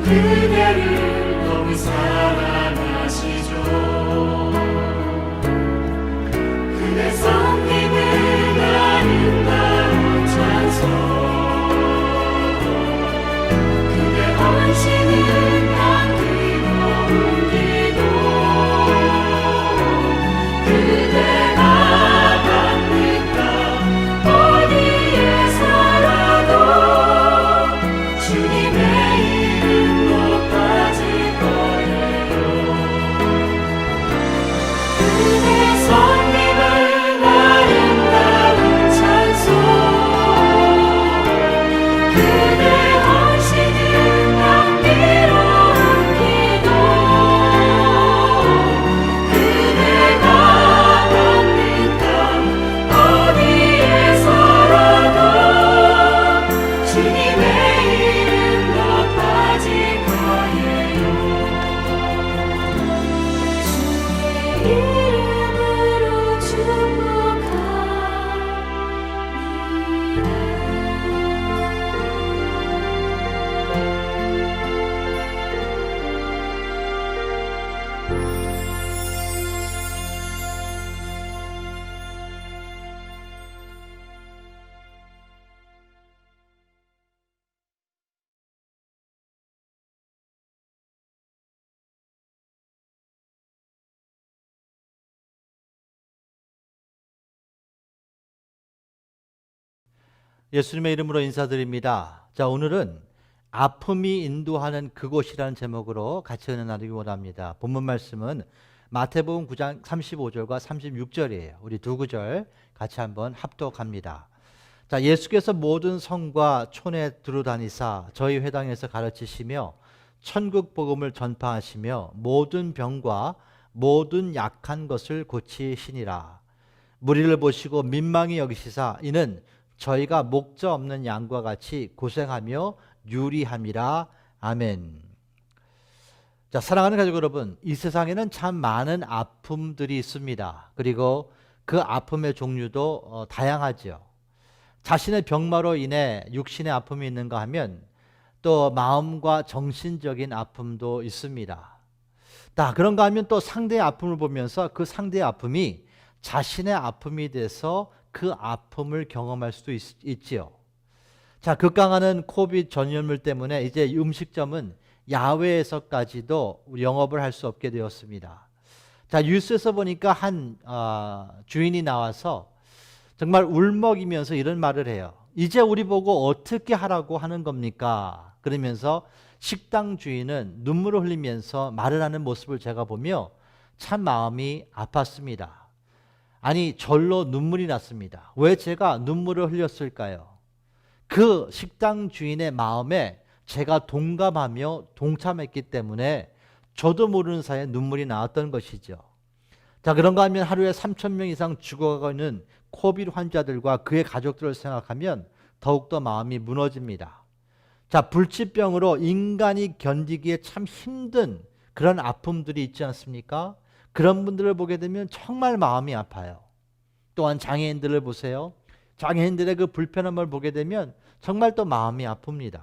그대를 너무 사랑하시죠. 그대 섬기는 아름다운 찬송, 그대 헌신은 향기로운 기도, 그대가 갑니까 어디에서라도 주님의 이름 높아질 거예요. 그대 섬김을 아름다운 찬송, 그대 헌신은 향기로운 기도, 그대가 갑니까 어디에서라도 주님의 이름 높아질 거예요. 주의 이름으로 예수님의 이름으로 인사드립니다. 자, 오늘은 아픔이 인도하는 그곳이라는 제목으로 같이 은혜 나누기 원합니다. 본문 말씀은 마태복음 9장 35절과 36절이에요. 우리 두 구절 같이 한번 합독합니다. 자, 예수께서 모든 성과 촌에 두루다니사 저희 회당에서 가르치시며 천국 복음을 전파하시며 모든 병과 모든 약한 것을 고치시니라. 무리를 보시고 민망히 여기시사 이는 저희가 목자 없는 양과 같이 고생하며 유리함이라. 아멘. 자, 사랑하는 가족 여러분, 이 세상에는 참 많은 아픔들이 있습니다. 그리고 그 아픔의 종류도 다양하죠. 자신의 병마로 인해 육신의 아픔이 있는가 하면 또 마음과 정신적인 아픔도 있습니다. 그런가 하면 또 상대의 아픔을 보면서 그 상대의 아픔이 자신의 아픔이 돼서 그 아픔을 경험할 수도 있지요. 자, 극강하는 코비드 전염물 때문에 이제 음식점은 야외에서까지도 영업을 할 수 없게 되었습니다. 자, 뉴스에서 보니까 한 주인이 나와서 정말 울먹이면서 이런 말을 해요. 이제 우리 보고 어떻게 하라고 하는 겁니까? 그러면서 식당 주인은 눈물을 흘리면서 말을 하는 모습을 제가 보며 참 마음이 아팠습니다. 아니, 절로 눈물이 났습니다. 왜 제가 눈물을 흘렸을까요? 그 식당 주인의 마음에 제가 동감하며 동참했기 때문에 저도 모르는 사이에 눈물이 나왔던 것이죠. 자, 그런가 하면 하루에 3,000명 이상 죽어가고 있는 코비드 환자들과 그의 가족들을 생각하면 더욱더 마음이 무너집니다. 자, 불치병으로 인간이 견디기에 참 힘든 그런 아픔들이 있지 않습니까? 그런 분들을 보게 되면 정말 마음이 아파요. 또한 장애인들을 보세요. 장애인들의 그 불편함을 보게 되면 정말 또 마음이 아픕니다.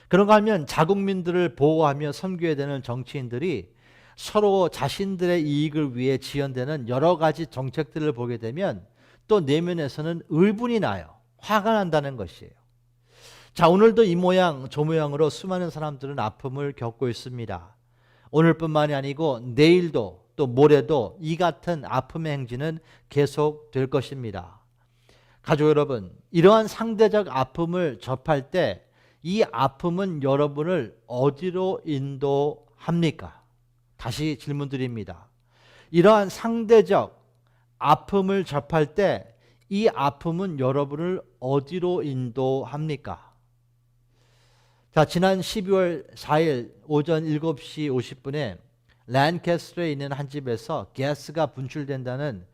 그런가 하면 자국민들을 보호하며 섬겨야 되는 정치인들이 서로 자신들의 이익을 위해 지연되는 여러 가지 정책들을 보게 되면 또 내면에서는 의분이 나요. 화가 난다는 것이에요. 자, 오늘도 이 모양 저 모양으로 수많은 사람들은 아픔을 겪고 있습니다. 오늘뿐만이 아니고 내일도 또 모레도 이 같은 아픔의 행진은 계속될 것입니다. 가족 여러분, 이러한 상대적 아픔을 접할 때 이 아픔은 여러분을 어디로 인도합니까? 다시 질문 드립니다. 이러한 상대적 아픔을 접할 때 이 아픔은 여러분을 어디로 인도합니까? 자, 지난 12월 4일 오전 7시 50분에 랜캐스터에 있는 한 집에서 가스가 분출된다는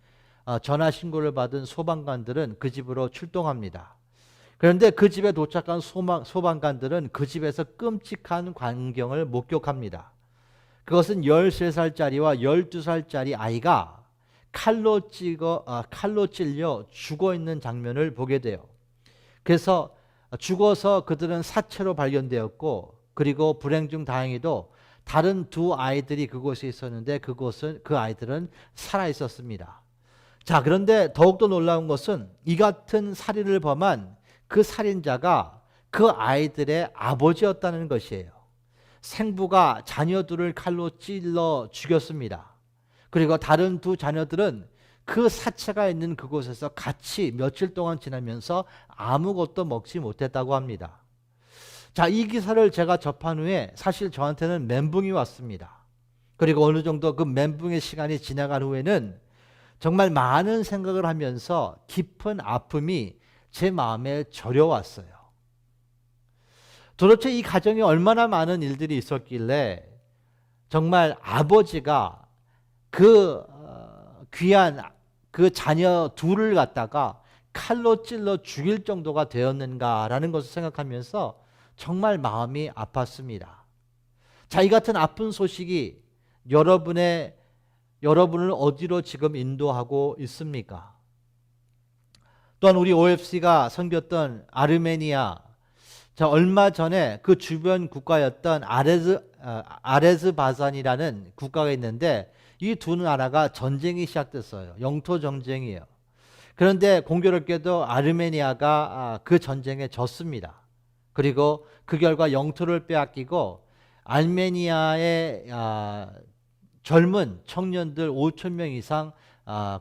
전화 신고를 받은 소방관들은 그 집으로 출동합니다. 그런데 그 집에 도착한 소방관들은 그 집에서 끔찍한 광경을 목격합니다. 그것은 13살짜리와 12살짜리 아이가 칼로 찔려 죽어있는 장면을 보게 돼요. 그래서 죽어서 그들은 사체로 발견되었고 그리고 불행 중 다행히도 다른 두 아이들이 그곳에 있었는데 그 아이들은 살아 있었습니다. 자, 그런데 더욱더 놀라운 것은 이 같은 살인을 범한 그 살인자가 그 아이들의 아버지였다는 것이에요. 생부가 자녀들을 칼로 찔러 죽였습니다. 그리고 다른 두 자녀들은 그 사체가 있는 그곳에서 같이 며칠 동안 지나면서 아무것도 먹지 못했다고 합니다. 자, 이 기사를 제가 접한 후에 사실 저한테는 멘붕이 왔습니다. 그리고 어느 정도 그 멘붕의 시간이 지나간 후에는 정말 많은 생각을 하면서 깊은 아픔이 제 마음에 저려왔어요. 도대체 이 가정에 얼마나 많은 일들이 있었길래 정말 아버지가 그 귀한 그 자녀 둘을 갖다가 칼로 찔러 죽일 정도가 되었는가라는 것을 생각하면서 정말 마음이 아팠습니다. 자, 이 같은 아픈 소식이 여러분을 어디로 지금 인도하고 있습니까? 또한 우리 OFC가 섬겼던 아르메니아, 자, 얼마 전에 그 주변 국가였던 아레즈바산이라는 국가가 있는데 이 두 나라가 전쟁이 시작됐어요. 영토 전쟁이에요. 그런데 공교롭게도 아르메니아가 그 전쟁에 졌습니다. 그리고 그 결과 영토를 빼앗기고 아르메니아의 젊은 청년들 5천 명 이상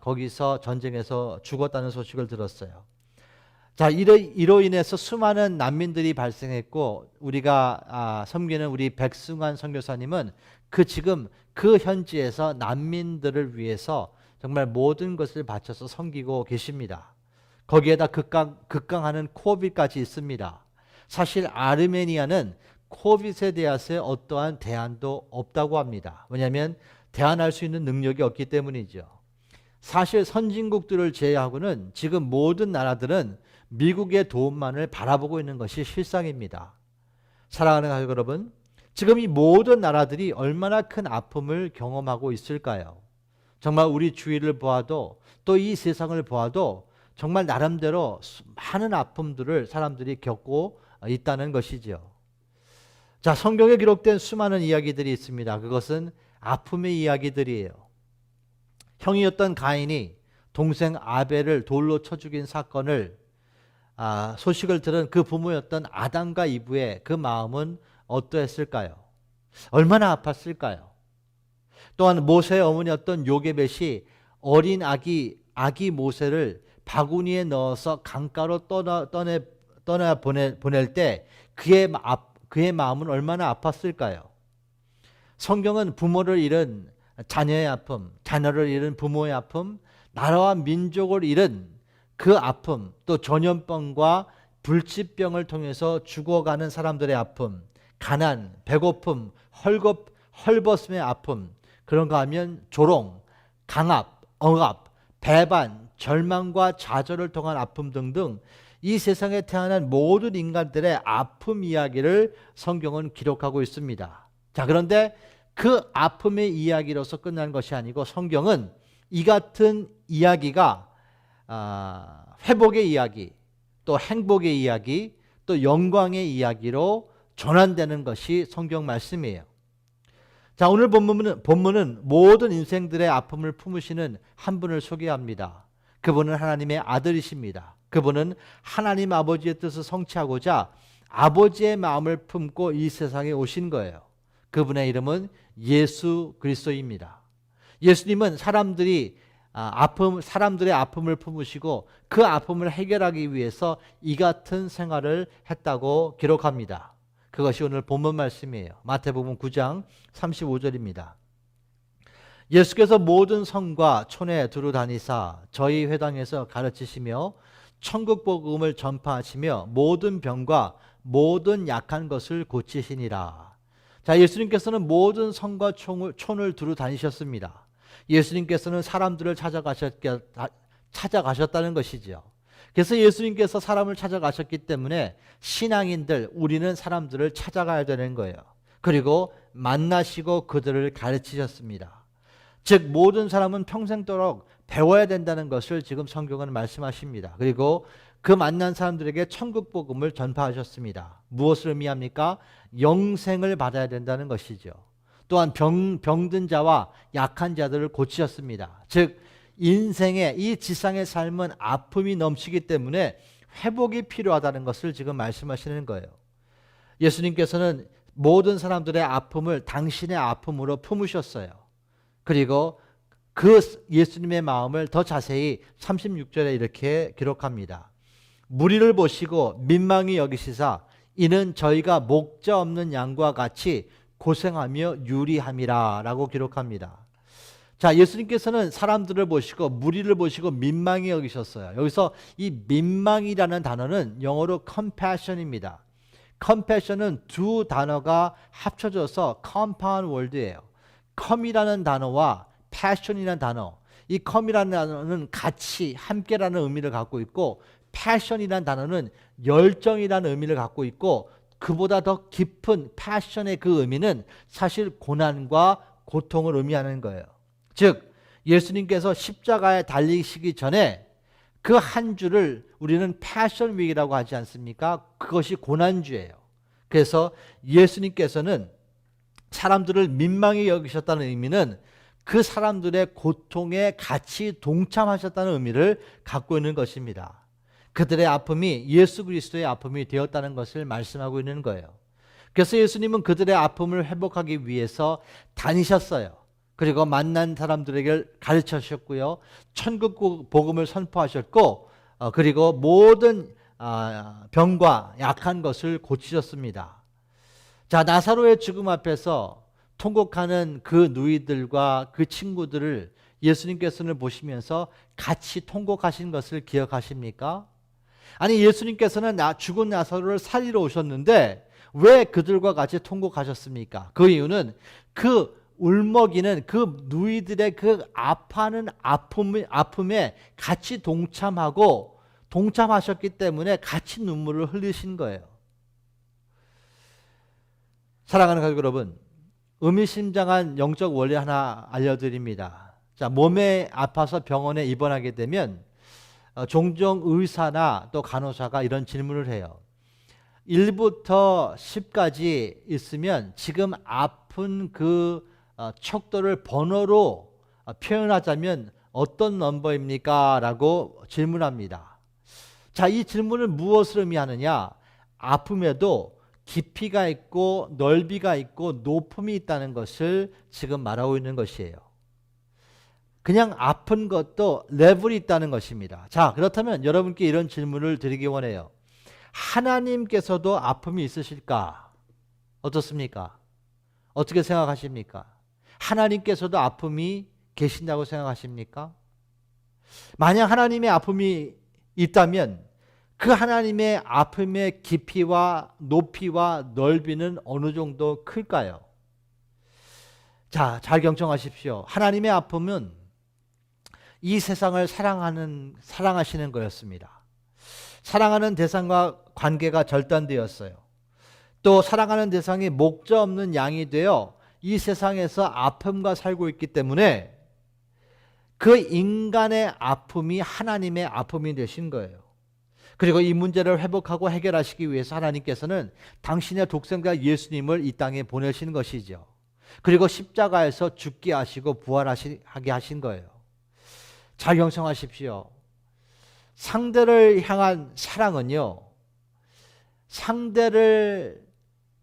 거기서 전쟁에서 죽었다는 소식을 들었어요. 자, 이로 인해서 수많은 난민들이 발생했고 우리가 섬기는 우리 백승환 선교사님은 지금 그 현지에서 난민들을 위해서 정말 모든 것을 바쳐서 섬기고 계십니다. 거기에다 극강하는 코비드까지 있습니다. 사실 아르메니아는 코비드에 대해서 어떠한 대안도 없다고 합니다. 왜냐하면 대안할 수 있는 능력이 없기 때문이죠. 사실 선진국들을 제외하고는 지금 모든 나라들은 미국의 도움만을 바라보고 있는 것이 실상입니다. 사랑하는 가족 여러분, 지금 이 모든 나라들이 얼마나 큰 아픔을 경험하고 있을까요? 정말 우리 주위를 보아도 또 이 세상을 보아도 정말 나름대로 많은 아픔들을 사람들이 겪고 있다는 것이죠. 자, 성경에 기록된 수많은 이야기들이 있습니다. 그것은 아픔의 이야기들이에요. 형이었던 가인이 동생 아벨을 돌로 쳐 죽인 사건을 소식을 들은 그 부모였던 아담과 이브의 그 마음은 어떠했을까요? 얼마나 아팠을까요? 또한 모세의 어머니였던 요게벳이 어린 아기 모세를 바구니에 넣어서 강가로 떠나 보낼 때 그의 마음은 얼마나 아팠을까요? 성경은 부모를 잃은 자녀의 아픔, 자녀를 잃은 부모의 아픔, 나라와 민족을 잃은 그 아픔, 또 전염병과 불치병을 통해서 죽어가는 사람들의 아픔, 가난, 배고픔, 헐벗음의 아픔, 그런가 하면 조롱, 강압, 억압, 배반, 절망과 좌절을 통한 아픔 등등 이 세상에 태어난 모든 인간들의 아픔 이야기를 성경은 기록하고 있습니다. 자, 그런데 그 아픔의 이야기로서 끝난 것이 아니고 성경은 이 같은 이야기가 회복의 이야기, 또 행복의 이야기, 또 영광의 이야기로 전환되는 것이 성경 말씀이에요. 자, 오늘 본문은 모든 인생들의 아픔을 품으시는 한 분을 소개합니다. 그분은 하나님의 아들이십니다. 그분은 하나님 아버지의 뜻을 성취하고자 아버지의 마음을 품고 이 세상에 오신 거예요. 그분의 이름은 예수 그리스도입니다. 예수님은 사람들의 아픔을 품으시고 그 아픔을 해결하기 위해서 이 같은 생활을 했다고 기록합니다. 그것이 오늘 본문 말씀이에요. 마태복음 9장 35절입니다. 예수께서 모든 성과 촌에 두루 다니사 저희 회당에서 가르치시며 천국 복음을 전파하시며 모든 병과 모든 약한 것을 고치시니라. 자, 예수님께서는 모든 성과 촌을 두루 다니셨습니다. 예수님께서는 사람들을 찾아가셨다는 것이죠. 그래서 예수님께서 사람을 찾아가셨기 때문에 신앙인들, 우리는 사람들을 찾아가야 되는 거예요. 그리고 만나시고 그들을 가르치셨습니다. 즉 모든 사람은 평생도록 배워야 된다는 것을 지금 성경은 말씀하십니다. 그리고 그 만난 사람들에게 천국 복음을 전파하셨습니다. 무엇을 의미합니까? 영생을 받아야 된다는 것이죠. 또한 병든 자와 약한 자들을 고치셨습니다. 즉 인생의 이 지상의 삶은 아픔이 넘치기 때문에 회복이 필요하다는 것을 지금 말씀하시는 거예요. 예수님께서는 모든 사람들의 아픔을 당신의 아픔으로 품으셨어요. 그리고 그 예수님의 마음을 더 자세히 36절에 이렇게 기록합니다. 무리를 보시고 민망히 여기시사 이는 저희가 목자 없는 양과 같이 고생하며 유리함이라 라고 기록합니다. 자, 예수님께서는 사람들을 보시고 무리를 보시고 민망히 여기셨어요. 여기서 이 민망이라는 단어는 영어로 compassion입니다. compassion은 두 단어가 합쳐져서 compound word예요. come이라는 단어와 passion이라는 단어, 이 come이라는 단어는 같이 함께라는 의미를 갖고 있고 passion이라는 단어는 열정이라는 의미를 갖고 있고 그보다 더 깊은 passion의 그 의미는 사실 고난과 고통을 의미하는 거예요. 즉 예수님께서 십자가에 달리시기 전에 그 한 주를 우리는 패션 윅이라고 하지 않습니까? 그것이 고난주예요. 그래서 예수님께서는 사람들을 민망히 여기셨다는 의미는 그 사람들의 고통에 같이 동참하셨다는 의미를 갖고 있는 것입니다. 그들의 아픔이 예수 그리스도의 아픔이 되었다는 것을 말씀하고 있는 거예요. 그래서 예수님은 그들의 아픔을 회복하기 위해서 다니셨어요. 그리고 만난 사람들에게 가르치셨고요. 천국 복음을 선포하셨고 그리고 모든 병과 약한 것을 고치셨습니다. 자, 나사로의 죽음 앞에서 통곡하는 그 누이들과 그 친구들을 예수님께서는 보시면서 같이 통곡하신 것을 기억하십니까? 아니 예수님께서는 죽은 나사로를 살리러 오셨는데 왜 그들과 같이 통곡하셨습니까? 그 이유는 그 울먹이는 그 누이들의 그 아파하는 아픔에 같이 동참하셨기 때문에 같이 눈물을 흘리신 거예요. 사랑하는 가족 여러분, 의미심장한 영적 원리 하나 알려드립니다. 자, 몸에 아파서 병원에 입원하게 되면 종종 의사나 또 간호사가 이런 질문을 해요. 1부터 10까지 있으면 지금 아픈 그 척도를 번호로 표현하자면 어떤 넘버입니까? 라고 질문합니다. 자, 이 질문은 무엇을 의미하느냐? 아픔에도 깊이가 있고 넓이가 있고 높음이 있다는 것을 지금 말하고 있는 것이에요. 그냥 아픈 것도 레벨이 있다는 것입니다. 자, 그렇다면 여러분께 이런 질문을 드리기 원해요. 하나님께서도 아픔이 있으실까? 어떻습니까? 어떻게 생각하십니까? 하나님께서도 아픔이 계신다고 생각하십니까? 만약 하나님의 아픔이 있다면 그 하나님의 아픔의 깊이와 높이와 넓이는 어느 정도 클까요? 자, 잘 경청하십시오. 하나님의 아픔은 이 세상을 사랑하시는 거였습니다. 사랑하는 대상과 관계가 절단되었어요. 또 사랑하는 대상이 목자 없는 양이 되어 이 세상에서 아픔과 살고 있기 때문에 그 인간의 아픔이 하나님의 아픔이 되신 거예요. 그리고 이 문제를 회복하고 해결하시기 위해서 하나님께서는 당신의 독생자 예수님을 이 땅에 보내신 것이죠. 그리고 십자가에서 죽게 하시고 부활하게 하신 거예요. 잘 경청하십시오. 상대를 향한 사랑은요,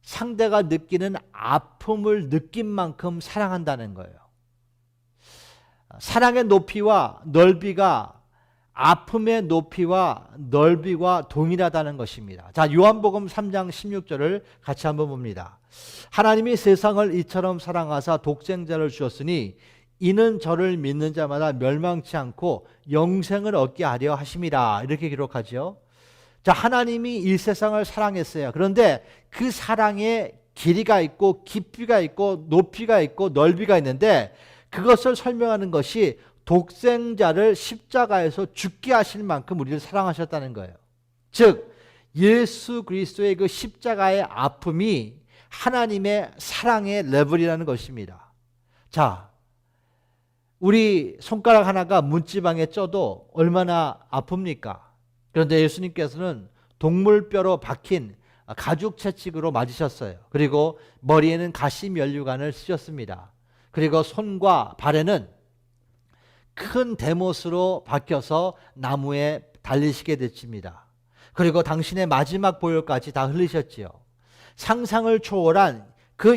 상대가 느끼는 아픔을 느낀 만큼 사랑한다는 거예요. 사랑의 높이와 넓이가 아픔의 높이와 넓이와 동일하다는 것입니다. 자, 요한복음 3장 16절을 같이 한번 봅니다. 하나님이 세상을 이처럼 사랑하사 독생자를 주었으니 이는 저를 믿는 자마다 멸망치 않고 영생을 얻게 하려 하심이라. 이렇게 기록하죠. 자, 하나님이 이 세상을 사랑했어요. 그런데 그 사랑에 길이가 있고 깊이가 있고 높이가 있고 넓이가 있는데 그것을 설명하는 것이 독생자를 십자가에서 죽게 하실 만큼 우리를 사랑하셨다는 거예요. 즉 예수 그리스도의 그 십자가의 아픔이 하나님의 사랑의 레벨이라는 것입니다. 자, 우리 손가락 하나가 문지방에 쪄도 얼마나 아픕니까? 그런데 예수님께서는 동물뼈로 박힌 가죽 채찍으로 맞으셨어요. 그리고 머리에는 가시 면류관을 쓰셨습니다. 그리고 손과 발에는 큰 대못으로 박혀서 나무에 달리시게 됐습니다. 그리고 당신의 마지막 보혈까지 다 흘리셨지요. 상상을 초월한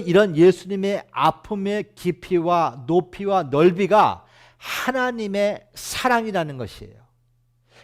이런 예수님의 아픔의 깊이와 높이와 넓이가 하나님의 사랑이라는 것이에요.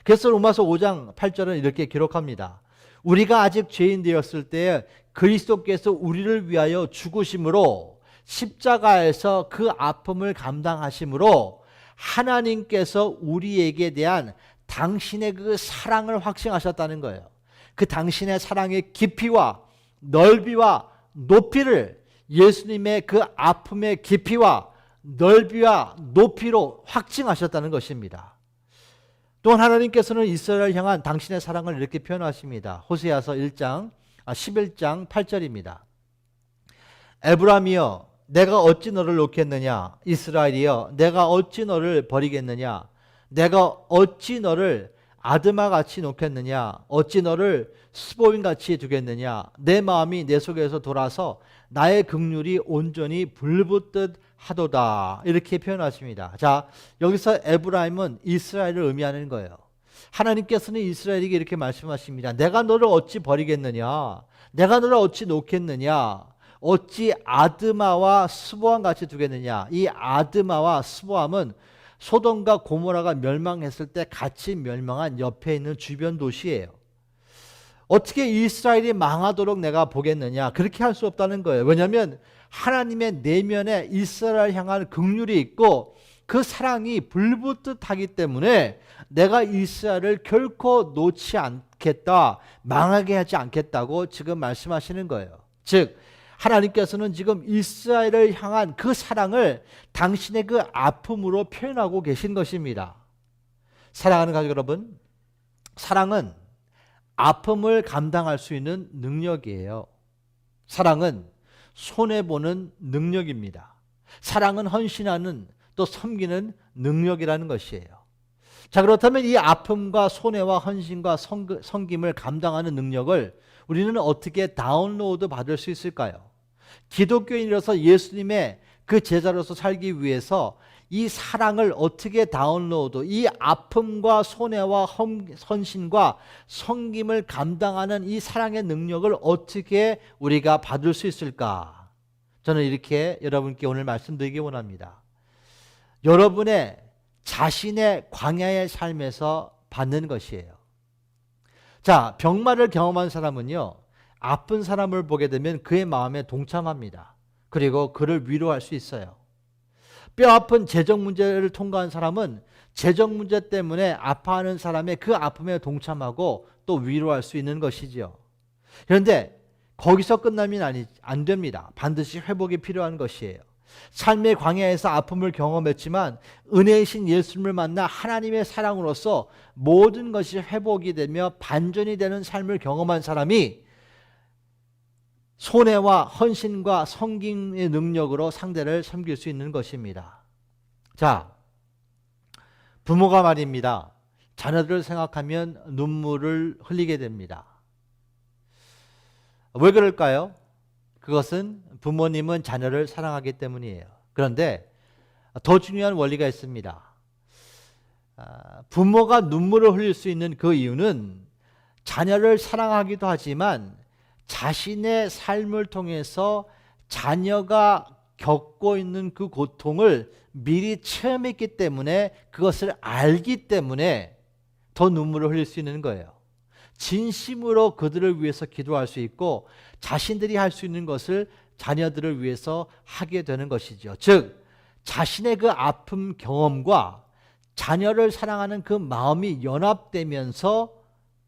그래서 로마서 5장 8절은 이렇게 기록합니다. 우리가 아직 죄인 되었을 때 그리스도께서 우리를 위하여 죽으심으로 십자가에서 그 아픔을 감당하심으로 하나님께서 우리에게 대한 당신의 그 사랑을 확증하셨다는 거예요. 그 당신의 사랑의 깊이와 넓이와 높이를 예수님의 그 아픔의 깊이와 넓이와 높이로 확증하셨다는 것입니다. 또한 하나님께서는 이스라엘을 향한 당신의 사랑을 이렇게 표현하십니다. 호세아서 11장 8절입니다. 에브라임이여 내가 어찌 너를 놓겠느냐, 이스라엘이여 내가 어찌 너를 버리겠느냐, 내가 어찌 너를 아드마같이 놓겠느냐, 어찌 너를 스보임같이 두겠느냐, 내 마음이 내 속에서 돌아서 나의 긍휼이 온전히 불붙듯 하도다, 이렇게 표현하십니다. 자, 여기서 에브라임은 이스라엘을 의미하는 거예요. 하나님께서는 이스라엘에게 이렇게 말씀하십니다. 내가 너를 어찌 버리겠느냐, 내가 너를 어찌 놓겠느냐, 어찌 아드마와 스보암 같이 두겠느냐. 이 아드마와 스보암은 소돔과 고모라가 멸망했을 때 같이 멸망한 옆에 있는 주변 도시예요. 어떻게 이스라엘이 망하도록 내가 보겠느냐, 그렇게 할 수 없다는 거예요. 왜냐하면 하나님의 내면에 이스라엘 향한 긍휼이 있고 그 사랑이 불붙듯 하기 때문에 내가 이스라엘을 결코 놓지 않겠다, 망하게 하지 않겠다고 지금 말씀하시는 거예요. 즉 하나님께서는 지금 이스라엘을 향한 그 사랑을 당신의 그 아픔으로 표현하고 계신 것입니다. 사랑하는 가족 여러분, 사랑은 아픔을 감당할 수 있는 능력이에요. 사랑은 손해보는 능력입니다. 사랑은 헌신하는, 또 섬기는 능력이라는 것이에요. 자, 그렇다면 이 아픔과 손해와 헌신과 섬김을 감당하는 능력을 우리는 어떻게 다운로드 받을 수 있을까요? 기독교인으로서 예수님의 그 제자로서 살기 위해서 이 사랑을 어떻게 다운로드, 이 아픔과 손해와 헌신과 섬김을 감당하는 이 사랑의 능력을 어떻게 우리가 받을 수 있을까? 저는 이렇게 여러분께 오늘 말씀드리기 원합니다. 여러분의 자신의 광야의 삶에서 받는 것이에요. 자, 병마를 경험한 사람은요, 아픈 사람을 보게 되면 그의 마음에 동참합니다. 그리고 그를 위로할 수 있어요. 뼈 아픈 재정 문제를 통과한 사람은 재정 문제 때문에 아파하는 사람의 그 아픔에 동참하고 또 위로할 수 있는 것이죠. 그런데 거기서 끝나면 안 됩니다. 반드시 회복이 필요한 것이에요. 삶의 광야에서 아픔을 경험했지만 은혜이신 예수님을 만나 하나님의 사랑으로서 모든 것이 회복이 되며 반전이 되는 삶을 경험한 사람이 손해와 헌신과 섬김의 능력으로 상대를 섬길 수 있는 것입니다. 자, 부모가 말입니다. 자녀들을 생각하면 눈물을 흘리게 됩니다. 왜 그럴까요? 그것은 부모님은 자녀를 사랑하기 때문이에요. 그런데 더 중요한 원리가 있습니다. 부모가 눈물을 흘릴 수 있는 그 이유는 자녀를 사랑하기도 하지만 자신의 삶을 통해서 자녀가 겪고 있는 그 고통을 미리 체험했기 때문에, 그것을 알기 때문에 더 눈물을 흘릴 수 있는 거예요. 진심으로 그들을 위해서 기도할 수 있고 자신들이 할 수 있는 것을 자녀들을 위해서 하게 되는 것이죠. 즉 자신의 그 아픔 경험과 자녀를 사랑하는 그 마음이 연합되면서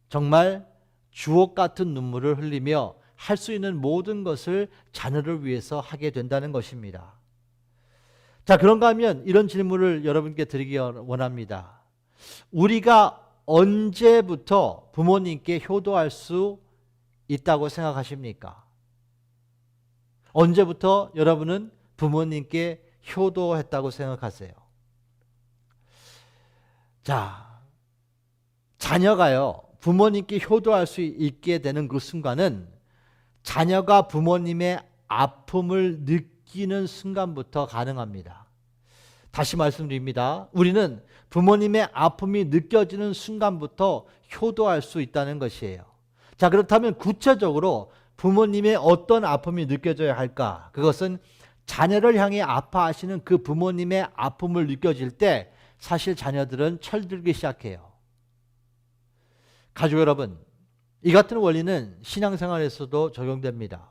정말 주옥 같은 눈물을 흘리며 할 수 있는 모든 것을 자녀를 위해서 하게 된다는 것입니다. 자, 그런가 하면 이런 질문을 여러분께 드리기 원합니다. 우리가 언제부터 부모님께 효도할 수 있다고 생각하십니까? 언제부터 여러분은 부모님께 효도했다고 생각하세요? 자, 자녀가요, 부모님께 효도할 수 있게 되는 그 순간은 자녀가 부모님의 아픔을 느끼는 순간부터 가능합니다. 다시 말씀드립니다. 우리는 부모님의 아픔이 느껴지는 순간부터 효도할 수 있다는 것이에요. 자, 그렇다면 구체적으로 부모님의 어떤 아픔이 느껴져야 할까? 그것은 자녀를 향해 아파하시는 그 부모님의 아픔을 느껴질 때 사실 자녀들은 철들기 시작해요. 가족 여러분, 이 같은 원리는 신앙생활에서도 적용됩니다.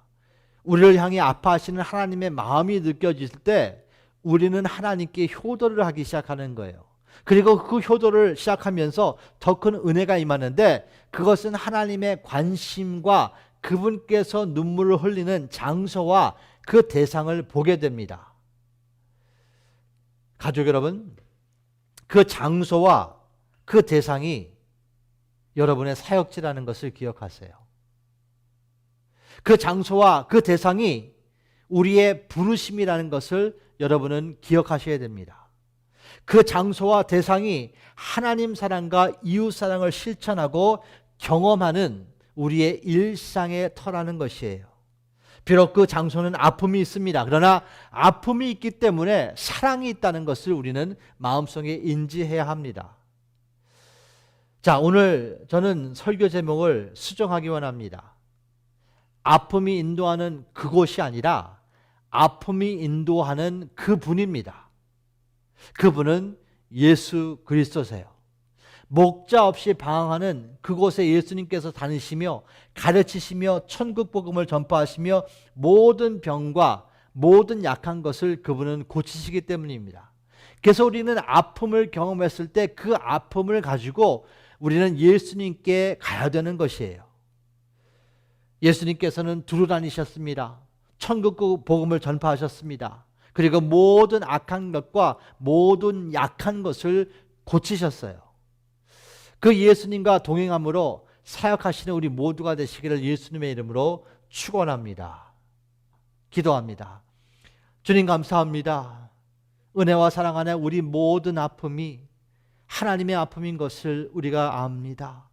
우리를 향해 아파하시는 하나님의 마음이 느껴질 때 우리는 하나님께 효도를 하기 시작하는 거예요. 그리고 그 효도를 시작하면서 더 큰 은혜가 임하는데 그것은 하나님의 관심과 그분께서 눈물을 흘리는 장소와 그 대상을 보게 됩니다. 가족 여러분, 그 장소와 그 대상이 여러분의 사역지라는 것을 기억하세요. 그 장소와 그 대상이 우리의 부르심이라는 것을 여러분은 기억하셔야 됩니다. 그 장소와 대상이 하나님 사랑과 이웃 사랑을 실천하고 경험하는 우리의 일상의 터라는 것이에요. 비록 그 장소는 아픔이 있습니다. 그러나 아픔이 있기 때문에 사랑이 있다는 것을 우리는 마음속에 인지해야 합니다. 자, 오늘 저는 설교 제목을 수정하기 원합니다. 아픔이 인도하는 그곳이 아니라 아픔이 인도하는 그분입니다. 그분은 예수 그리스도세요. 목자 없이 방황하는 그곳에 예수님께서 다니시며 가르치시며 천국 복음을 전파하시며 모든 병과 모든 약한 것을 그분은 고치시기 때문입니다. 그래서 우리는 아픔을 경험했을 때 그 아픔을 가지고 우리는 예수님께 가야 되는 것이에요. 예수님께서는 두루 다니셨습니다. 천국 복음을 전파하셨습니다. 그리고 모든 악한 것과 모든 약한 것을 고치셨어요. 그 예수님과 동행함으로 사역하시는 우리 모두가 되시기를 예수님의 이름으로 축원합니다. 기도합니다. 주님 감사합니다. 은혜와 사랑 안에 우리 모든 아픔이 하나님의 아픔인 것을 우리가 압니다.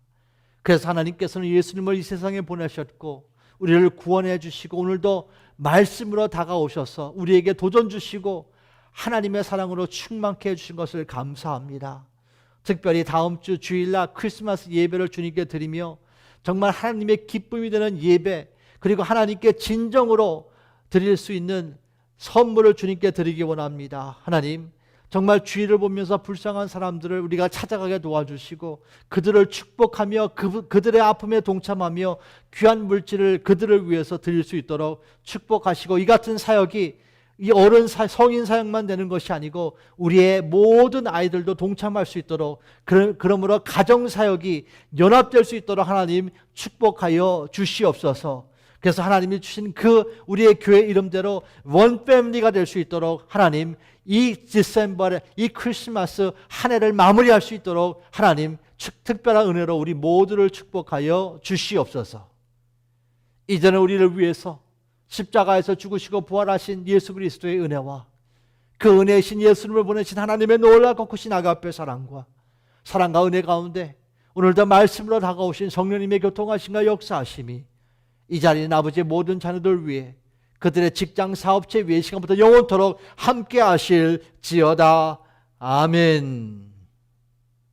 그래서 하나님께서는 예수님을 이 세상에 보내셨고 우리를 구원해 주시고 오늘도 말씀으로 다가오셔서 우리에게 도전 주시고 하나님의 사랑으로 충만케 해주신 것을 감사합니다. 특별히 다음 주 주일날 크리스마스 예배를 주님께 드리며 정말 하나님의 기쁨이 되는 예배 그리고 하나님께 진정으로 드릴 수 있는 선물을 주님께 드리기 원합니다. 하나님 정말 주의를 보면서 불쌍한 사람들을 우리가 찾아가게 도와주시고 그들을 축복하며 그들의 아픔에 동참하며 귀한 물질을 그들을 위해서 드릴 수 있도록 축복하시고 이 같은 사역이 이 성인 사역만 되는 것이 아니고 우리의 모든 아이들도 동참할 수 있도록 그러므로 가정 사역이 연합될 수 있도록 하나님 축복하여 주시옵소서. 그래서 하나님이 주신 그 우리의 교회 이름대로 원 패밀리가 될 수 있도록 하나님 이 디셈버에 이 크리스마스 한 해를 마무리할 수 있도록 하나님 특별한 은혜로 우리 모두를 축복하여 주시옵소서. 이제는 우리를 위해서 십자가에서 죽으시고 부활하신 예수 그리스도의 은혜와 그 은혜이신 예수님을 보내신 하나님의 놀랍고 크신 아가페 사랑과 은혜 가운데 오늘도 말씀으로 다가오신 성령님의 교통하심과 역사하심이 이 자리에 있는 아버지의 모든 자녀들 위해 그들의 직장 사업체 위에 시간부터 영원토록 함께 하실지어다. 아멘.